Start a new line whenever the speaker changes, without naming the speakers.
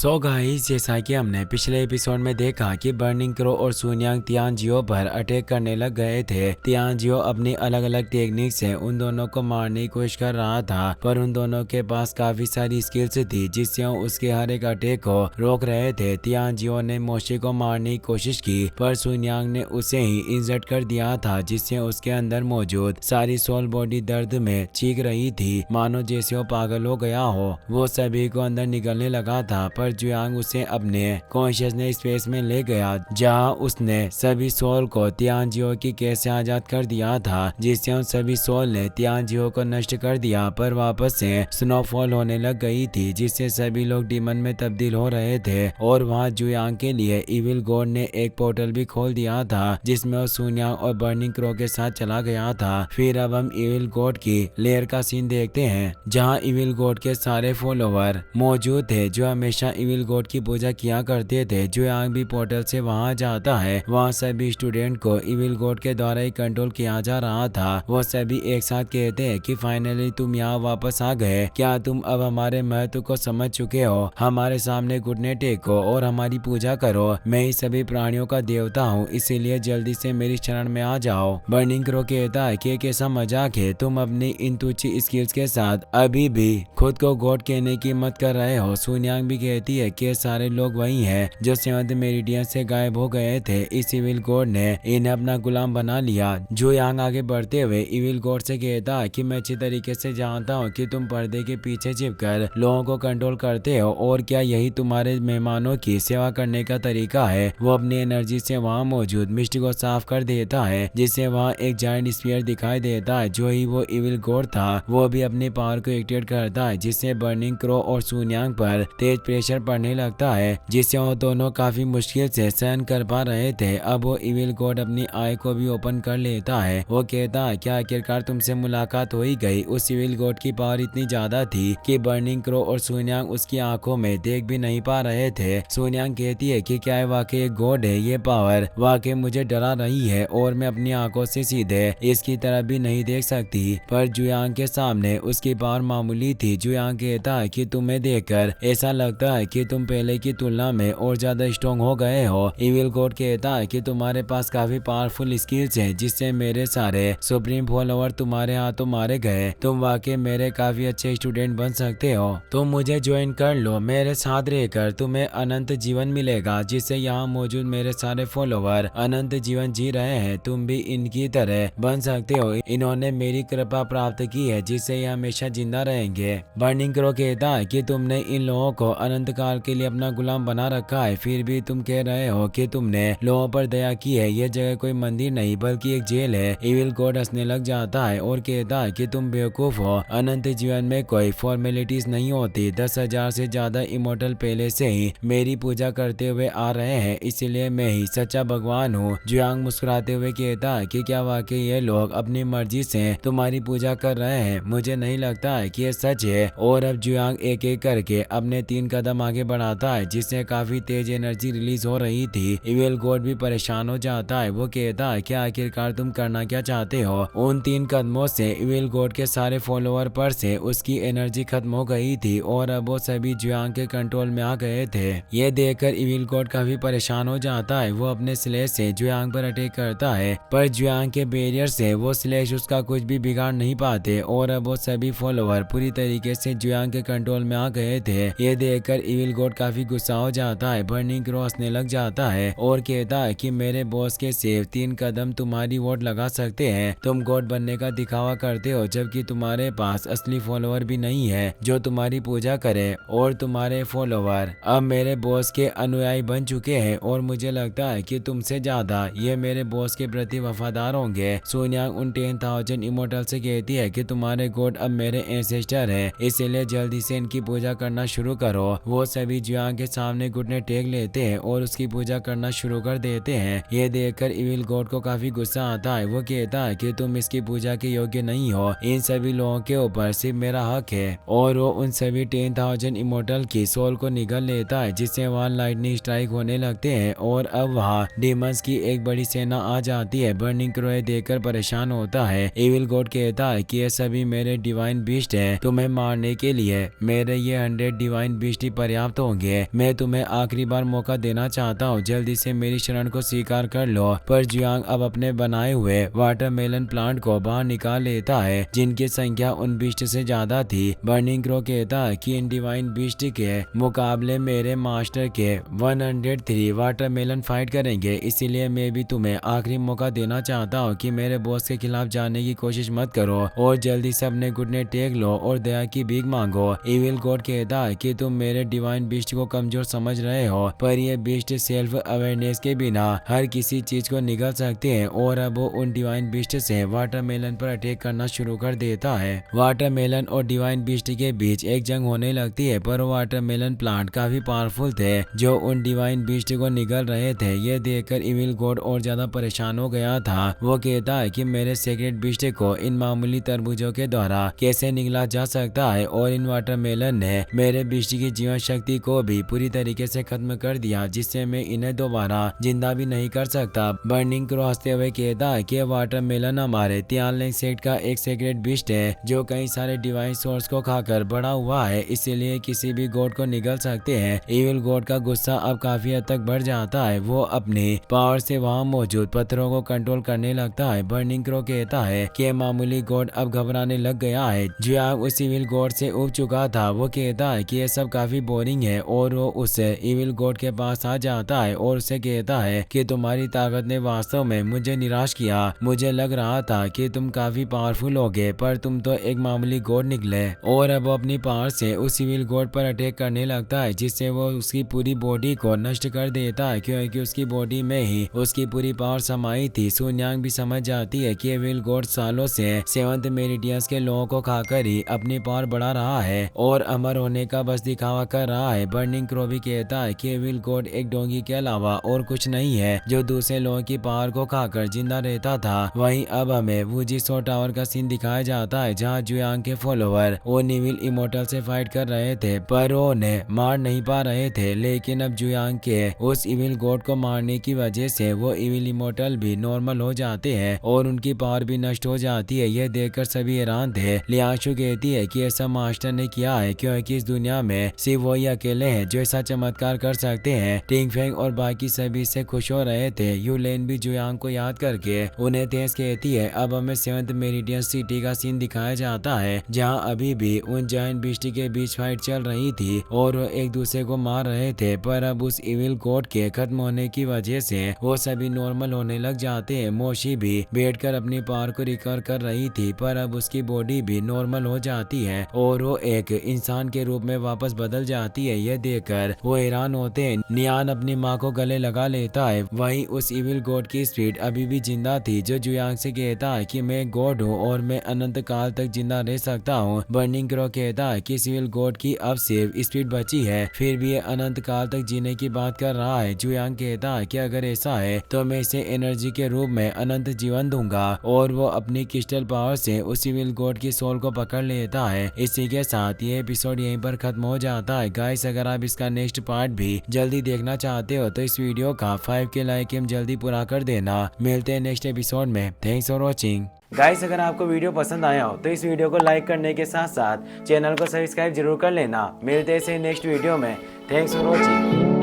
So guys, जैसा कि हमने पिछले एपिसोड में देखा कि बर्निंग क्रो और सुनियांग तियानजियो पर अटैक करने लग गए थे। तियानजियो अपनी अलग अलग टेक्निक से उन दोनों को मारने की कोशिश कर रहा था, पर उन दोनों के पास काफी सारी स्किल्स थी जिससे वो उसके हर एक अटैक को रोक रहे थे। तियानजियो ने मोशी को मारने की कोशिश की, पर सुनियांग ने उसे ही इंजर्ड कर दिया था, जिससे उसके अंदर मौजूद सारी सोल बॉडी दर्द में चीख रही थी, मानो जैसे वो पागल हो गया हो। वो सभी को अंदर निकलने लगा था, पर जुयांग उसे अपने कॉन्शियसनेस स्पेस में ले गया, जहां उसने सभी सोल को तियानजियो की कैद से आजाद कर दिया था, जिससे उन सभी सोल ने तियानजियो को नष्ट कर दिया। पर वापस से स्नोफॉल होने लग गई थी, जिससे सभी लोग डीमन में तब्दील हो रहे थे। और वहां जुयांग के लिए इविल गॉड ने एक पोर्टल भी खोल दिया था, जिसमें वो सुनियांग और बर्निंग क्रो के साथ चला गया था। फिर अब हम इविल गॉड की लेयर का सीन देखते हैं, जहां इविल गॉड के सारे फॉलोवर मौजूद थे जो हमेशा इविल गॉड की पूजा किया करते थे। जुयांग भी पोर्टल से वहां जाता है। वहां सभी स्टूडेंट को इविल गॉड के द्वारा ही कंट्रोल किया जा रहा था। वो सभी एक साथ कहते हैं कि फाइनली तुम यहाँ वापस आ गए। क्या तुम अब हमारे महत्व को समझ चुके हो? हमारे सामने घुटने टेको और हमारी पूजा करो। मैं ही सभी प्राणियों का देवता हूँ, इसीलिए जल्दी से मेरी शरण में आ जाओ। बर्निंग क्रो कहता है कि कैसा मजाक है, तुम अपनी इन तुच्छी स्किल्स के साथ अभी भी खुद को गॉड कहने की हिम्मत कर रहे हो। सुनियांग भी कहती है कि सारे लोग वही हैं जो सेवंथ मेरिडियन से गायब हो गए थे। इस इविल गॉड ने इन्हें अपना गुलाम बना लिया। जुयांग आगे बढ़ते हुए इविल गॉड से कहता है कि मैं अच्छी तरीके से जानता हूँ कि तुम पर्दे के पीछे छिपकर लोगों को कंट्रोल करते हो, और क्या यही तुम्हारे मेहमानों की सेवा करने का तरीका है? वो अपनी एनर्जी से वहाँ मौजूद मिस्ट को साफ कर देता है, जिससे वहाँ एक जायंट स्फीयर दिखाई देता है। जो ही वो इविल गॉड था, वो भी अपनी पावर को एक्टिवेट करता है, जिससे बर्निंग क्रो और सुनियांग पर तेज प्रेशर पड़ने लगता है, जिससे वो दोनों काफी मुश्किल से सहन कर पा रहे थे। अब वो इविल गॉड अपनी आई को भी ओपन कर लेता है। वो कहता है क्या आखिरकार तुमसे मुलाकात हो ही गई। उस इविल गॉड की पावर इतनी ज्यादा थी कि बर्निंग क्रो और सुनियांग उसकी आंखों में देख भी नहीं पा रहे थे। सुनियांग कहती है कि क्या वाकई एक गॉड है? ये पावर वाकई मुझे डरा रही है और मैं अपनी आंखों से सीधे इसकी तरफ भी नहीं देख सकती। पर जुयांग के सामने उसकी पावर मामूली थी। जुयांग कहता है कि तुम्हें देखकर ऐसा लगता है कि तुम पहले की तुलना में और ज्यादा स्ट्रॉन्ग हो गए हो। इविल गॉड कहता है कि तुम्हारे पास काफी पावरफुल स्किल्स हैं, जिससे मेरे सारे सुप्रीम फॉलोवर तुम्हारे हाथों मारे गए। तुम वाकई मेरे काफी अच्छे स्टूडेंट बन सकते हो। तुम मुझे ज्वाइन कर लो। मेरे साथ रहकर तुम्हें अनंत जीवन मिलेगा, जिससे यहाँ मौजूद मेरे सारे फॉलोवर अनंत जीवन जी रहे हैं। तुम भी इनकी तरह बन सकते हो। इन्होंने मेरी कृपा प्राप्त की है, जिससे ये हमेशा जिंदा रहेंगे। बर्निंग क्रो कहता है कि तुमने इन लोगों को अनंत काल के लिए अपना गुलाम बना रखा है, फिर भी तुम कह रहे हो कि तुमने लोगों पर दया की है। यह जगह कोई मंदिर नहीं बल्कि एक जेल है। इविल गॉड हंसने लग जाता है और कहता है कि तुम बेवकूफ हो। अनंत जीवन में कोई फॉर्मेलिटीज नहीं होती। 10,000 से ज्यादा इमोर्टल पहले से ही मेरी पूजा करते हुए आ रहे हैं, इसीलिए मैं ही सच्चा भगवान हूँ। जुयांग मुस्कुराते हुए कहता है कि क्या वाकई ये लोग अपनी मर्जी से तुम्हारी पूजा कर रहे हैं? मुझे नहीं लगता है कि यह सच है। और अब जुयांग एक एक करके अपने 3 कदम आगे बढ़ाता है, जिससे काफी तेज एनर्जी रिलीज हो रही थी। इविल गॉड भी परेशान हो जाता है। वो कहता है कि आखिरकार तुम करना क्या चाहते हो? उन 3 कदमों से इविल गॉड के सारे फॉलोवर पर से उसकी एनर्जी खत्म हो गई थी और अब वो सभी जुयांग के कंट्रोल में आ गए थे। ये देखकर इविल गॉड काफी परेशान हो जाता है। वो अपने स्लेश से जुयांग पर अटैक करता है, पर जुयांग के बैरियर से वो स्लेश उसका कुछ भी बिगाड़ नहीं पाते और अब वो सभी फॉलोवर पूरी तरीके से जुयांग के कंट्रोल में आ गए थे। ये देखकर इविल गॉड काफी गुस्सा हो जाता है। बर्निंग क्रो हंसने लग जाता है और कहता है कि मेरे बॉस के सिर्फ 3 कदम तुम्हारी वोट लगा सकते हैं। तुम गॉड बनने का दिखावा करते हो, जबकि तुम्हारे पास असली फॉलोवर भी नहीं है जो तुम्हारी पूजा करे, और तुम्हारे फॉलोवर अब मेरे बॉस के अनुयायी बन चुके हैं और मुझे लगता है कि तुमसे ज्यादा ये मेरे बॉस के प्रति वफादार होंगे। सुनियांग उन 10,000 इमोर्टल से कहती है कि तुम्हारे गॉड अब मेरे एंसेस्टर है, इसीलिए जल्दी से इनकी पूजा करना शुरू करो। वो सभी जुयांग के सामने घुटने टेक लेते हैं और उसकी पूजा करना शुरू कर देते हैं। ये देखकर इविल गॉड को काफी गुस्सा आता है। वो कहता है कि तुम इसकी पूजा के योग्य नहीं हो। इन सभी लोगों के ऊपर सिर्फ मेरा हक है। और वो उन सभी 10,000 इमोर्टल की सोल को निगल लेता है, जिससे वहाँ लाइटनिंग स्ट्राइक होने लगते हैं और अब वहाँ डीमंस की एक बड़ी सेना आ जाती है। बर्निंग क्रो देखकर परेशान होता है। इविल गॉड कहता है कि ये सभी मेरे डिवाइन बीस्ट है। तुम्हें मारने के लिए मेरे ये 100 डिवाइन बीस्ट ही पर्याप्त पर्याप्त होंगे। मैं तुम्हें आखिरी बार मौका देना चाहता हूँ, जल्दी से मेरी शरण को स्वीकार कर लो। पर जुयांग अब अपने बनाए हुए वाटरमेलन प्लांट को बाहर निकाल लेता है, जिनकी संख्या उन बीस्ट से ज्यादा थी। बर्निंग क्रो कहता है कि इन डिवाइन बीस्ट के मुकाबले मेरे मास्टर के 103 वाटरमेलन फाइट करेंगे, इसीलिए मैं भी तुम्हें आखिरी मौका देना चाहता हूँ कि मेरे बॉस के खिलाफ जाने की कोशिश मत करो और जल्दी से अपने घुटने टेक लो और दया की भीख मांगो। इविल गॉड कहता है कि तुम मेरे डिवाइन बीस्ट को कमजोर समझ रहे हो, पर ये बीस्ट सेल्फ अवेयरनेस के बिना हर किसी चीज को निगल सकते हैं और अब वो उन डिवाइन बीस्ट से वाटरमेलन पर अटैक करना शुरू कर देता है। वाटरमेलन और डिवाइन बीस्ट के बीच एक जंग होने लगती है, पर वाटरमेलन प्लांट काफी पावरफुल थे जो उन डिवाइन बीस्ट को निगल रहे थे। ये देखकर इविल गॉड और ज्यादा परेशान हो गया था। वो कहता है कि मेरे सीक्रेट बीस्ट को इन मामूली तरबूजों के द्वारा कैसे निगला जा सकता है, और इन वाटरमेलन ने मेरे बीस्ट की जीवन शक्ति को भी पूरी तरीके से खत्म कर दिया, जिससे मैं इन्हें दोबारा जिंदा भी नहीं कर सकता। बर्निंग क्रो हंसते हुए कहता है कि वाटरमेलन हमारे तियानलिंग सेक्ट का एक सीक्रेट बीस्ट है जो कई सारे डिवाइन सोर्स को खाकर बड़ा हुआ है, इसीलिए किसी भी गॉड को निगल सकते हैं। इविल गॉड का गुस्सा अब काफी हद तक बढ़ जाता है। वो अपनी पावर से वहाँ मौजूद पत्थरों को कंट्रोल करने लगता है। बर्निंग क्रो कहता है कि मामूली गॉड अब घबराने लग गया है। जुयांग उस इविल गॉड से उब चुका था। वो कहता है कि ये सब काफी बोरिंग है और वो उस इविल गॉड के पास आ जाता है और उसे कहता है कि तुम्हारी ताकत ने वास्तव में मुझे निराश किया। मुझे लग रहा था कि तुम काफी पावरफुल होगे, पर तुम तो एक मामूली गॉड निकले। और अब वो अपनी पावर से उस इविल गॉड पर अटैक करने लगता है, जिससे वो उसकी पूरी बॉडी को नष्ट कर देता है, क्योंकि उसकी बॉडी में ही उसकी पूरी पावर समाई थी। सुन्यांग भी समझ जाती है कि इविल गॉड सालों से सेवंथ मेरिडियंस के लोगों को खाकर ही अपनी पावर बढ़ा रहा है और अमर होने का बस दिखावा कर रहा है। बर्निंग क्रो भी कहता है कि इविल गॉड एक डोंगी के अलावा और कुछ नहीं है जो दूसरे लोगों की पावर को खाकर जिंदा रहता था। वहीं अब हमें वुजिसो टावर का सीन दिखाया जाता है, जहां जुयांग के फॉलोवर वो निविल इमोर्टल से फाइट कर रहे थे, पर वो उन्हें मार नहीं पा रहे थे। लेकिन अब जुयांग के उस इविल गॉड को मारने की वजह से वो इविल इमोर्टल भी नॉर्मल हो जाते हैं और उनकी पावर भी नष्ट हो जाती है। यह देखकर सभी हैरान थे। लियांशु कहती है कि ऐसा मास्टर ने किया है क्योंकि इस दुनिया में सिर्फ वही अकेले हैं जो ऐसा चमत्कार कर सकते हैं। टिंग फेंग और बाकी सभी से खुश हो रहे थे। यूलेन भी जुयांग को याद करके उन्हें तेज कहती है। अब हमें सेवंथ मेरिडियन सिटी का सीन दिखाया जाता है, जहां अभी भी उन जायंट बीस्ट के बीच फाइट चल रही थी और वो एक दूसरे को मार रहे थे, पर अब उस इविल गॉड के खत्म होने की वजह से वो सभी नॉर्मल होने लग जाते हैं। मोशी भी बैठकर अपनी पावर को रिकवर कर रही थी, पर अब उसकी बॉडी भी नॉर्मल हो जाती है और वो एक इंसान के रूप में वापस बदल जाती है। यह देखकर वो हैरान होते हैं। नियान अपनी माँ को गले लगा लेता है। वहीं उस इविल गॉड की स्पिरिट अभी भी जिंदा थी, जो जुयांग से कहता है कि मैं गॉड हूँ और मैं अनंत काल तक जिंदा रह सकता हूँ। बर्निंग क्रो कहता है कि सिविल गॉड की अब सिर्फ स्पिरिट बची है, फिर भी ये अनंत काल तक जीने की बात कर रहा है। जुयांग कहता है कि अगर ऐसा है तो मैं इसे एनर्जी के रूप में अनंत जीवन दूंगा, और वो अपनी क्रिस्टल पावर से उस सिविल गॉड की सोल को पकड़ लेता है। इसी के साथ ये एपिसोड यहीं पर खत्म हो जाता है। गाइस, अगर आप इसका नेक्स्ट पार्ट भी जल्दी देखना चाहते हो तो इस वीडियो का 5K लाइक हम जल्दी पूरा कर देना। मिलते हैं नेक्स्ट एपिसोड में। Thanks for watching. गाइस, अगर आपको वीडियो पसंद आया हो तो इस वीडियो को लाइक करने के साथ साथ चैनल को सब्सक्राइब जरूर कर लेना। मिलते हैं नेक्स्ट वीडियो में। Thanks for watching.